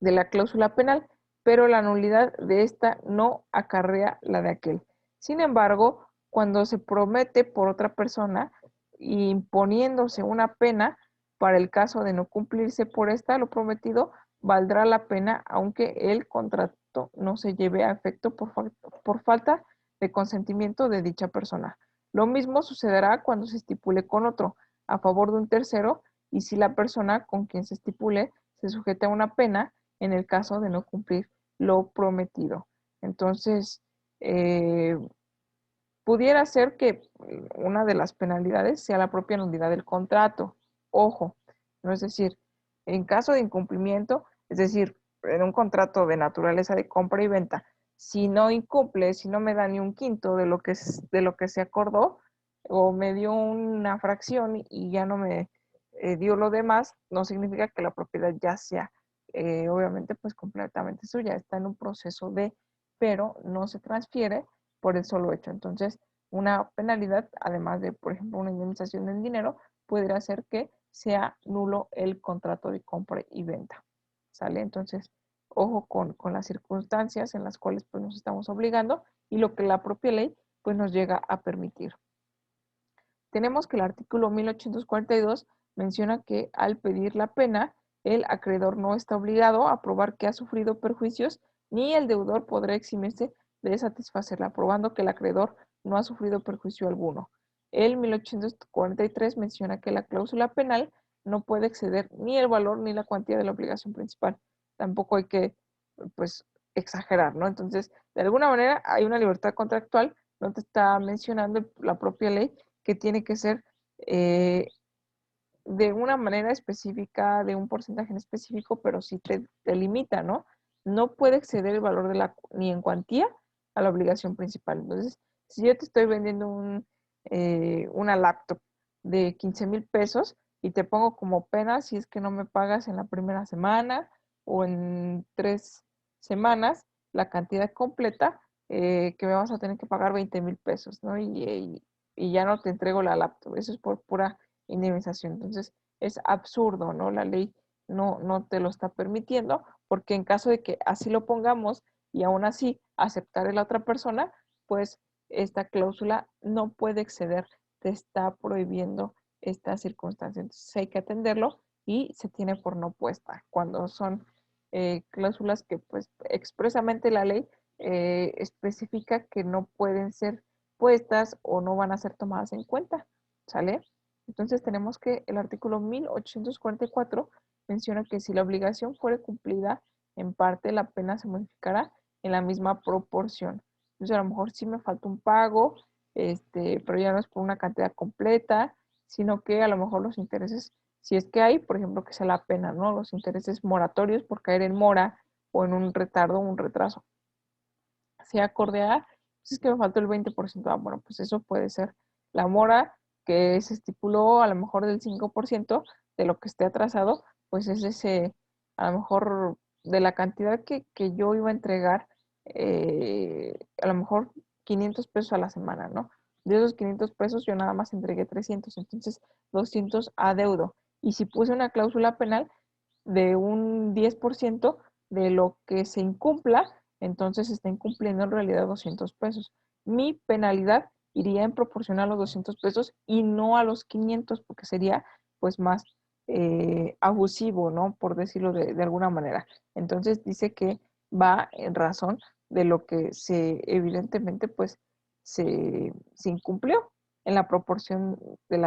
la cláusula penal, pero la nulidad de esta no acarrea la de aquel. Sin embargo, cuando se promete por otra persona, imponiéndose una pena para el caso de no cumplirse por esta, lo prometido valdrá la pena aunque el contrato no se lleve a efecto por falta de consentimiento de dicha persona. Lo mismo sucederá cuando se estipule con otro, a favor de un tercero, y si la persona con quien se estipule se sujeta a una pena en el caso de no cumplir lo prometido. Entonces, pudiera ser que una de las penalidades sea la propia nulidad del contrato. Ojo, no es decir, en caso de incumplimiento, es decir, en un contrato de naturaleza de compra y venta, si no incumple, si no me da ni un quinto de lo que se acordó, o me dio una fracción y ya no me dio lo demás, no significa que la propiedad ya sea, obviamente, pues completamente suya. Está en un proceso de, pero no se transfiere por el solo hecho. Entonces, una penalidad, además de, por ejemplo, una indemnización en dinero, pudiera hacer que sea nulo el contrato de compra y venta. ¿Sale? Entonces, ojo con las circunstancias en las cuales pues, nos estamos obligando y lo que la propia ley pues, nos llega a permitir. Tenemos que el artículo 1842 menciona que al pedir la pena, el acreedor no está obligado a probar que ha sufrido perjuicios, ni el deudor podrá eximirse de satisfacerla, probando que el acreedor no ha sufrido perjuicio alguno. El 1843 menciona que la cláusula penal no puede exceder ni el valor ni la cuantía de la obligación principal. Tampoco hay que, pues, exagerar, ¿no? Entonces, de alguna manera hay una libertad contractual, no te está mencionando la propia ley que tiene que ser eh, de una manera específica, de un porcentaje en específico, pero sí te limita, ¿no? No puede exceder el valor de ni en cuantía a la obligación principal. Entonces, si yo te estoy vendiendo una laptop de 15,000 pesos y te pongo como pena si es que no me pagas en la primera semana o en 3 semanas la cantidad completa, que me vas a tener que pagar 20,000 pesos, ¿no? Y ya no te entrego la laptop. Eso es por pura indemnización. Entonces, es absurdo, ¿no? La ley no te lo está permitiendo, porque en caso de que así lo pongamos y aún así aceptar a la otra persona, pues esta cláusula no puede exceder, te está prohibiendo esta circunstancia. Entonces hay que atenderlo y se tiene por no puesta. Cuando son cláusulas que pues expresamente la ley especifica que no pueden ser puestas o no van a ser tomadas en cuenta, ¿sale? Entonces tenemos que el artículo 1844 menciona que si la obligación fuere cumplida en parte, la pena se modificará en la misma proporción. Entonces a lo mejor sí me falta un pago, pero ya no es por una cantidad completa, sino que a lo mejor los intereses, si es que hay, por ejemplo, que sea la pena, ¿no? Los intereses moratorios por caer en mora o en un retardo o un retraso. Si acorde a, pues es que me faltó el 20%, bueno, pues eso puede ser la mora que se estipuló a lo mejor del 5% de lo que esté atrasado, pues es ese, a lo mejor de la cantidad que yo iba a entregar, a lo mejor 500 pesos a la semana, ¿no? De esos 500 pesos yo nada más entregué 300, entonces 200 adeudo. Y si puse una cláusula penal de un 10% de lo que se incumpla, entonces se está incumpliendo en realidad 200 pesos. Mi penalidad iría en proporción a los 200 pesos y no a los 500 porque sería pues más abusivo, ¿no? Por decirlo de alguna manera. Entonces dice que va en razón de lo que evidentemente pues se incumplió en la proporción de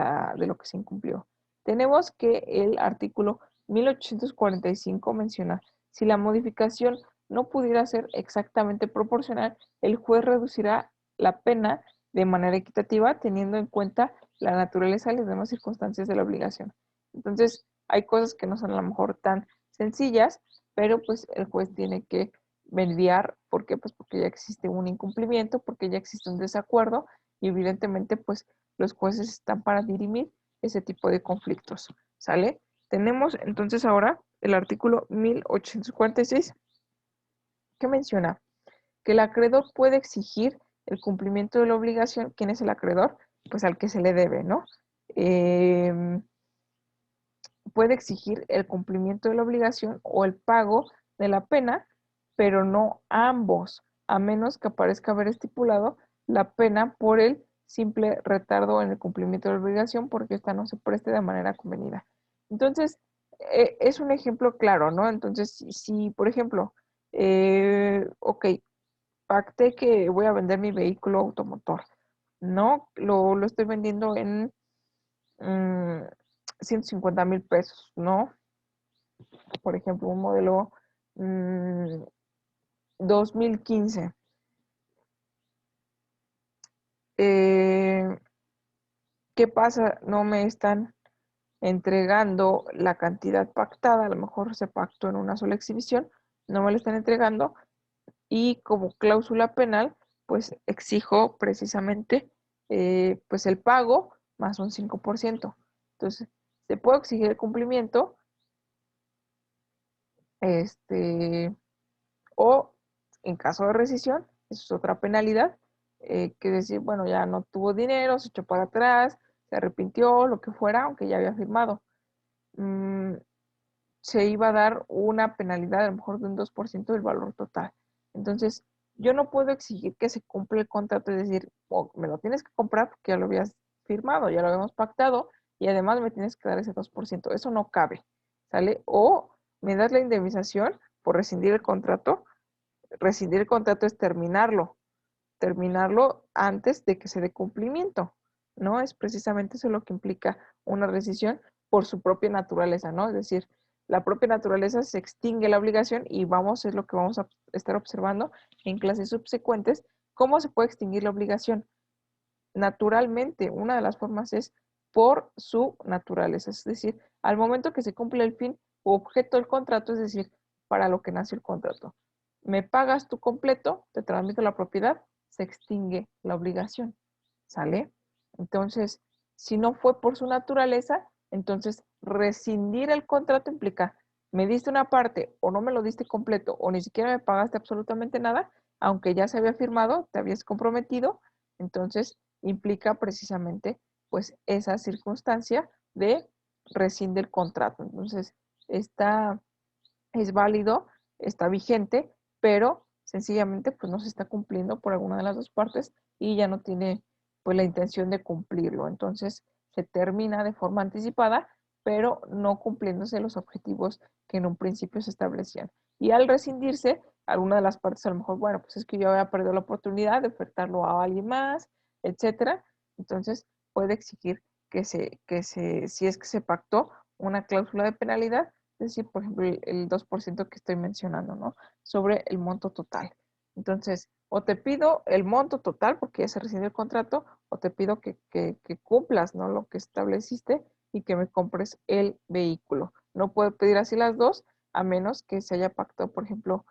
lo que se incumplió. Tenemos que el artículo 1845 menciona, si la modificación no pudiera ser exactamente proporcional, el juez reducirá la pena de manera equitativa teniendo en cuenta la naturaleza y las demás circunstancias de la obligación. Entonces, hay cosas que no son a lo mejor tan sencillas, pero pues el juez tiene que mediar. ¿Por qué? Pues porque ya existe un incumplimiento, porque ya existe un desacuerdo y evidentemente pues los jueces están para dirimir ese tipo de conflictos. ¿Sale? Tenemos entonces ahora el artículo 1846 que menciona que el acreedor puede exigir el cumplimiento de la obligación. ¿Quién es el acreedor? Pues al que se le debe, ¿no? Puede exigir el cumplimiento de la obligación o el pago de la pena, pero no ambos, a menos que aparezca haber estipulado la pena por el simple retardo en el cumplimiento de la obligación porque ésta no se preste de manera convenida. Entonces, es un ejemplo claro, ¿no? Entonces, si por ejemplo, ok, pacté que voy a vender mi vehículo automotor. No, lo estoy vendiendo en 150,000 pesos, ¿no? Por ejemplo, un modelo mm, 2015. Eh, ¿Qué pasa? No me están entregando la cantidad pactada, a lo mejor se pactó en una sola exhibición, no me la están entregando y como cláusula penal, pues exijo precisamente pues el pago más un 5%. Entonces, se puede exigir el cumplimiento, o en caso de rescisión, eso es otra penalidad, que decir, bueno, ya no tuvo dinero, se echó para atrás, se arrepintió, lo que fuera, aunque ya había firmado. Mm, Se iba a dar una penalidad a lo mejor de un 2% del valor total. Entonces, yo no puedo exigir que se cumpla el contrato y decir, oh, me lo tienes que comprar porque ya lo habías firmado, ya lo habíamos pactado y además me tienes que dar ese 2%. Eso no cabe, ¿sale? O me das la indemnización por rescindir el contrato. Rescindir el contrato es terminarlo antes de que se dé cumplimiento, ¿no? Es precisamente eso lo que implica una rescisión por su propia naturaleza, ¿no? Es decir, la propia naturaleza se extingue la obligación y es lo que vamos a estar observando en clases subsecuentes, cómo se puede extinguir la obligación. Naturalmente, una de las formas es por su naturaleza, es decir, al momento que se cumple el fin u objeto del contrato, es decir, para lo que nació el contrato. Me pagas tu completo, te transmito la propiedad, se extingue la obligación, ¿sale? Entonces, si no fue por su naturaleza, entonces rescindir el contrato implica, me diste una parte o no me lo diste completo o ni siquiera me pagaste absolutamente nada, aunque ya se había firmado, te habías comprometido, entonces implica precisamente pues esa circunstancia de rescinde el contrato. Entonces, está, es válido, está vigente, pero sencillamente pues no se está cumpliendo por alguna de las dos partes y ya no tiene pues la intención de cumplirlo. Entonces, se termina de forma anticipada, pero no cumpliéndose los objetivos que en un principio se establecían. Y al rescindirse, alguna de las partes a lo mejor, bueno, pues es que yo había perdido la oportunidad de ofertarlo a alguien más, etcétera. Entonces, puede exigir si es que se pactó una cláusula de penalidad, es decir, por ejemplo, el 2% que estoy mencionando, ¿no? Sobre el monto total. Entonces, o te pido el monto total porque ya se rescindió el contrato, o te pido que cumplas, ¿no? Lo que estableciste y que me compres el vehículo. No puedo pedir así las dos, a menos que se haya pactado, por ejemplo,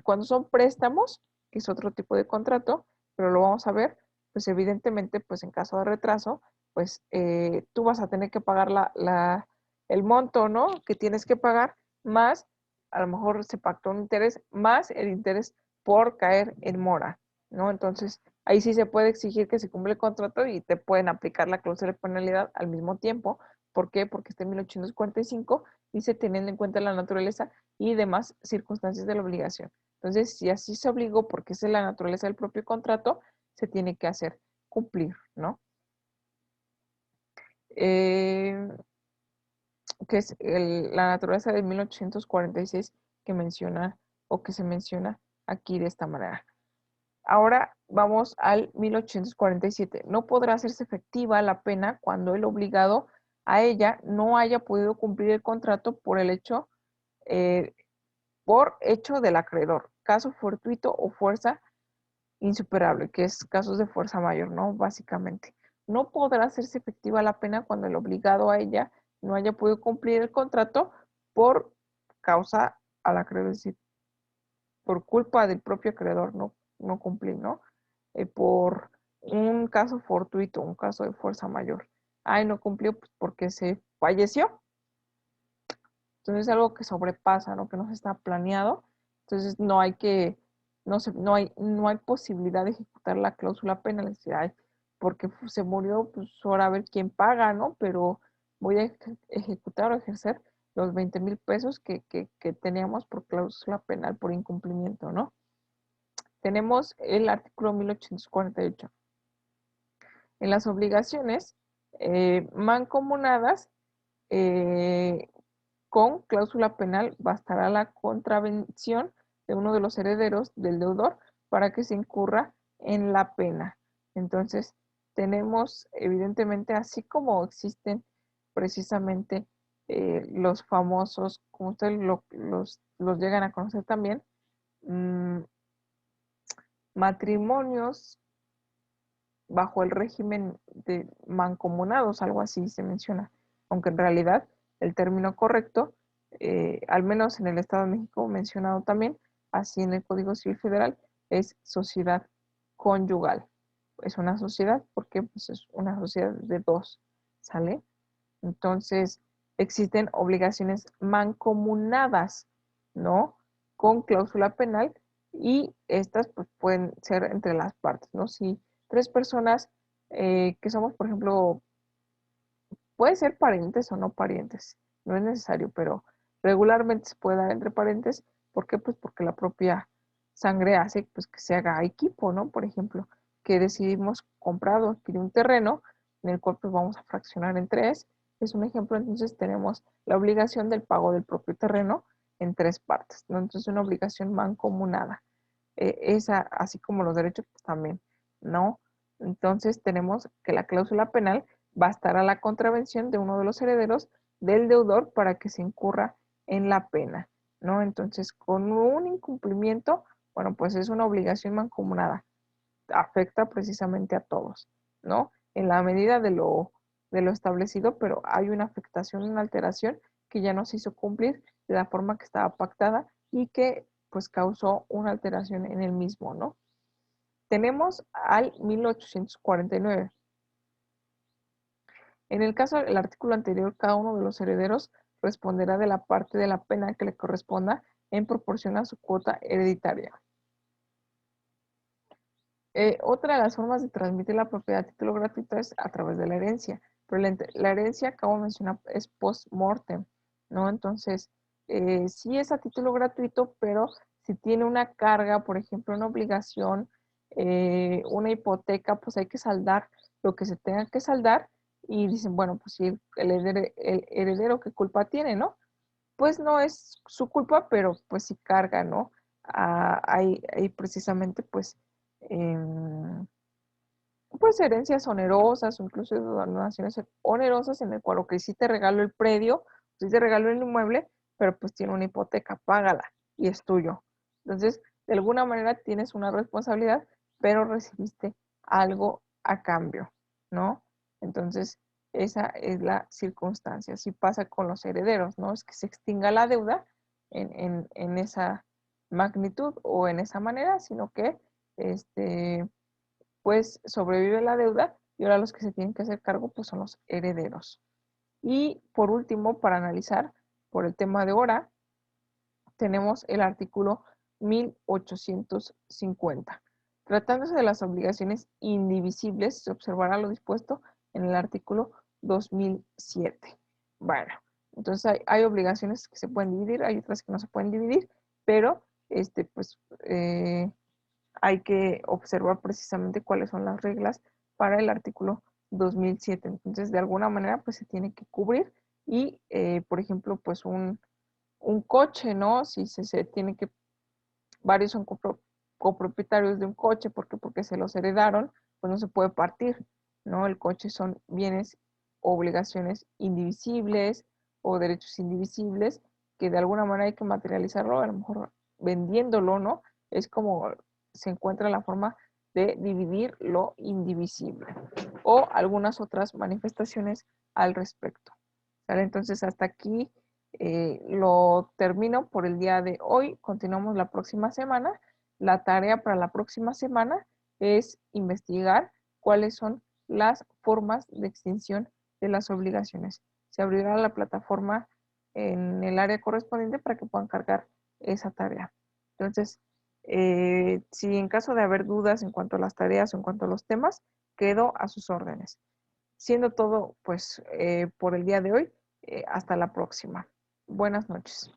cuando son préstamos, que es otro tipo de contrato, pero lo vamos a ver, pues evidentemente, pues en caso de retraso, pues tú vas a tener que pagar el monto, ¿no? Que tienes que pagar, más, a lo mejor se pactó un interés, más el interés por caer en mora, ¿no? Entonces, ahí sí se puede exigir que se cumpla el contrato y te pueden aplicar la cláusula de penalidad al mismo tiempo. ¿Por qué? Porque está en 1845, dice teniendo en cuenta la naturaleza y demás circunstancias de la obligación. Entonces, si así se obligó porque esa es la naturaleza del propio contrato, se tiene que hacer cumplir, ¿no? Eh, que es la naturaleza de 1846 que menciona o que se menciona aquí de esta manera. Ahora vamos al 1847. No podrá hacerse efectiva la pena cuando el obligado a ella no haya podido cumplir el contrato eh, por hecho del acreedor, caso fortuito o fuerza insuperable, que es casos de fuerza mayor, ¿no? Básicamente. No podrá hacerse efectiva la pena cuando el obligado a ella no haya podido cumplir el contrato por causa al acreedor, es decir, por culpa del propio acreedor no cumplir, ¿no? Por un caso fortuito, un caso de fuerza mayor. Ay, no cumplió pues, porque se falleció. Entonces es algo que sobrepasa, ¿no? Que no se está planeado. Entonces no hay posibilidad de ejecutar la cláusula penal. Es decir, ay, porque se murió, pues ahora a ver quién paga, ¿no? Pero voy a ejecutar o ejercer los 20,000 pesos que teníamos por cláusula penal por incumplimiento, ¿no? Tenemos el artículo 1848. En las obligaciones mancomunadas, eh, con cláusula penal bastará la contravención de uno de los herederos del deudor para que se incurra en la pena. Entonces, tenemos evidentemente, así como existen precisamente los famosos, como ustedes los llegan a conocer también, mm, matrimonios bajo el régimen de mancomunados, algo así se menciona, aunque en realidad el término correcto, al menos en el Estado de México mencionado también, así en el Código Civil Federal, es sociedad conyugal. Es una sociedad porque pues, es una sociedad de dos, ¿sale? Entonces, existen obligaciones mancomunadas, ¿no? Con cláusula penal y estas pues, pueden ser entre las partes, ¿no? Si tres personas que somos, por ejemplo, puede ser parientes o no parientes, no es necesario, pero regularmente se puede dar entre parientes. ¿Por qué? Pues porque la propia sangre hace pues, que se haga equipo, ¿no? Por ejemplo, que decidimos comprar o adquirir un terreno en el cual pues vamos a fraccionar en tres. Es un ejemplo, entonces tenemos la obligación del pago del propio terreno en tres partes, ¿no? Entonces una obligación mancomunada. Esa, así como los derechos, pues también, ¿no? Entonces tenemos que la cláusula penal bastará la contravención de uno de los herederos del deudor para que se incurra en la pena, ¿no? Entonces, con un incumplimiento, bueno, pues es una obligación mancomunada, afecta precisamente a todos, ¿no? En la medida de lo establecido, pero hay una afectación, una alteración que ya no se hizo cumplir de la forma que estaba pactada y que pues causó una alteración en el mismo, ¿no? Tenemos al 1849. En el caso del artículo anterior, cada uno de los herederos responderá de la parte de la pena que le corresponda en proporción a su cuota hereditaria. Otra de las formas de transmitir la propiedad a título gratuito es a través de la herencia, pero la herencia, como mencioné, es post-mortem, ¿no? Entonces, sí es a título gratuito, pero si tiene una carga, por ejemplo, una obligación, una hipoteca, pues hay que saldar lo que se tenga que saldar y dicen, bueno, pues si el heredero, ¿qué culpa tiene, no? Pues no es su culpa, pero pues sí carga, ¿no? Hay precisamente, pues herencias onerosas o incluso donaciones onerosas en el cual, ok, sí te regalo el predio, sí te regalo el inmueble, pero pues tiene una hipoteca, págala y es tuyo. Entonces, de alguna manera tienes una responsabilidad, pero recibiste algo a cambio, ¿no? Entonces, esa es la circunstancia. Así pasa con los herederos, ¿no? Es que se extinga la deuda en esa magnitud o en esa manera, sino que pues sobrevive la deuda y ahora los que se tienen que hacer cargo pues son los herederos. Y por último, para analizar por el tema de hora, tenemos el artículo 1850. Tratándose de las obligaciones indivisibles, se observará lo dispuesto en el artículo 2007. Bueno, entonces hay obligaciones que se pueden dividir, hay otras que no se pueden dividir, pero pues hay que observar precisamente cuáles son las reglas para el artículo 2007. Entonces, de alguna manera, pues se tiene que cubrir y, por ejemplo, pues un coche, ¿no? Si se tiene que, varios son copropietarios de un coche, ¿por qué? Porque se los heredaron, pues no se puede partir, ¿no? El coche son bienes, obligaciones indivisibles o derechos indivisibles que de alguna manera hay que materializarlo, a lo mejor vendiéndolo, ¿no? Es como se encuentra la forma de dividir lo indivisible o algunas otras manifestaciones al respecto. ¿Sale? Entonces, hasta aquí lo termino por el día de hoy. Continuamos la próxima semana. La tarea para la próxima semana es investigar cuáles son las formas de extinción de las obligaciones. Se abrirá la plataforma en el área correspondiente para que puedan cargar esa tarea. Entonces, si en caso de haber dudas en cuanto a las tareas o en cuanto a los temas, quedo a sus órdenes. Siendo todo, pues, por el día de hoy, hasta la próxima. Buenas noches.